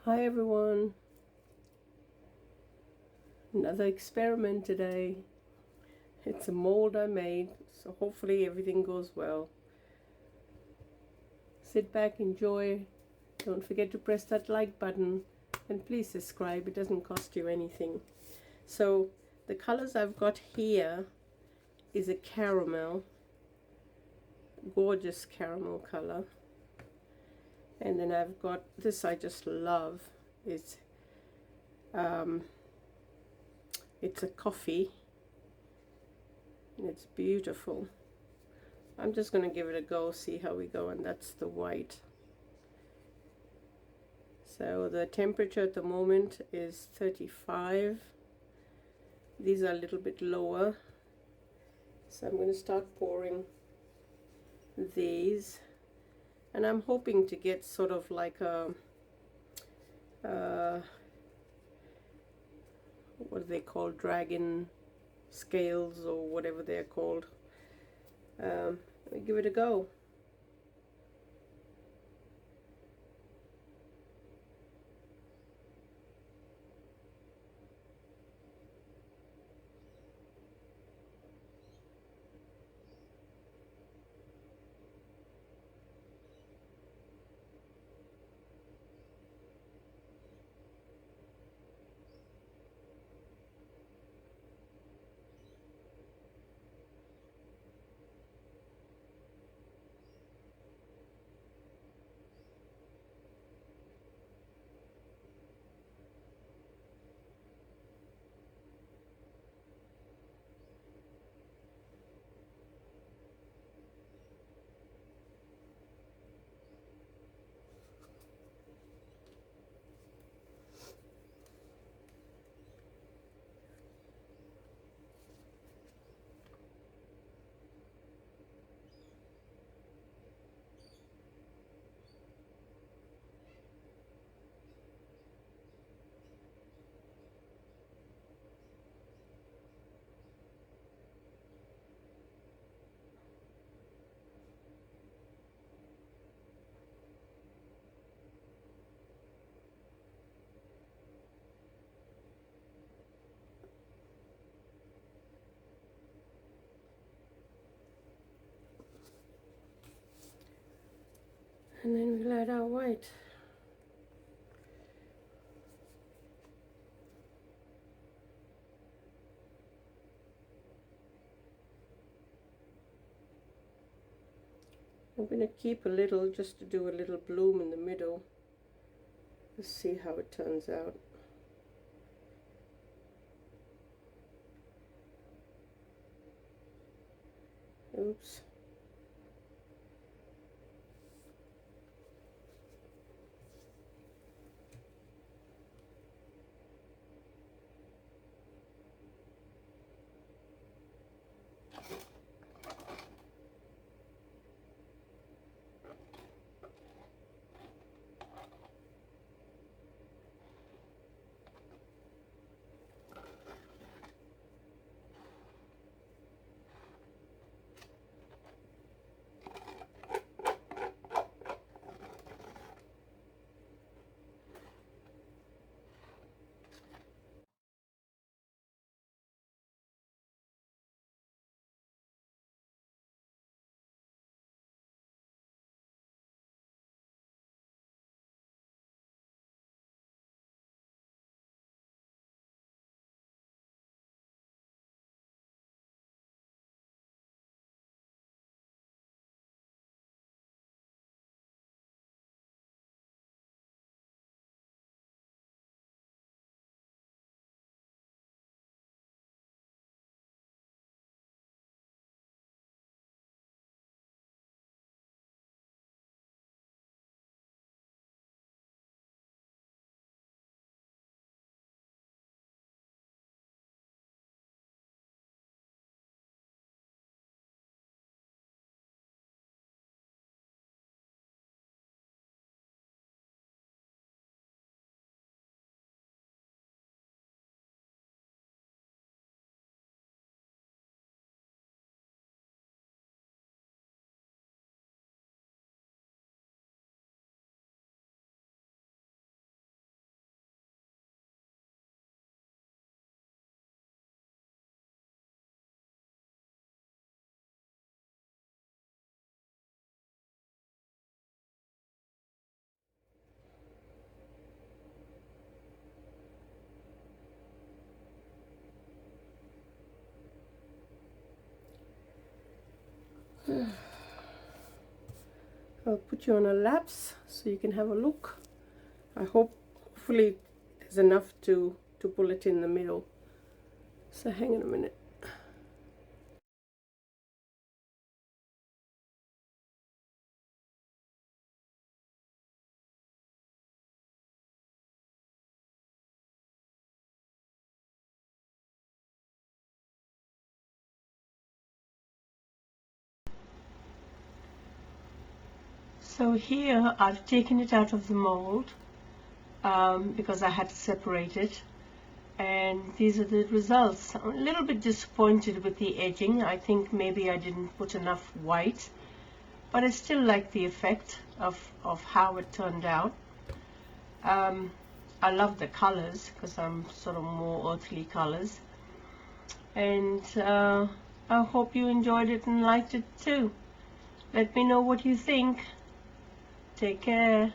Hi everyone, another experiment today. It's a mold I made, so hopefully everything goes well. Sit back, enjoy. Don't forget to press that like button and please subscribe, it doesn't cost you anything. So the colors I've got here is a caramel, gorgeous caramel color. And then I've got this I just love. It's a coffee and it's beautiful. I'm just going to give it a go, see how we go, and that's the white. So the temperature at the moment is 35. These are a little bit lower. So I'm going to start pouring these. And I'm hoping to get sort of like a, what do they call, dragon scales or whatever they're called. Let me give it a go. And then we'll add our white. I'm going to keep a little just to do a little bloom in the middle. Let's see how it turns out. Oops. I'll put you on a lapse so you can have a look. Hopefully there's enough to pull it in the middle. So hang on a minute. So here I've taken it out of the mold because I had to separate it, and these are the results. I'm a little bit disappointed with the edging. I think maybe I didn't put enough white, but I still like the effect of how it turned out. I love the colors because I'm sort of more earthly colors, and I hope you enjoyed it and liked it too. Let me know what you think. Take care.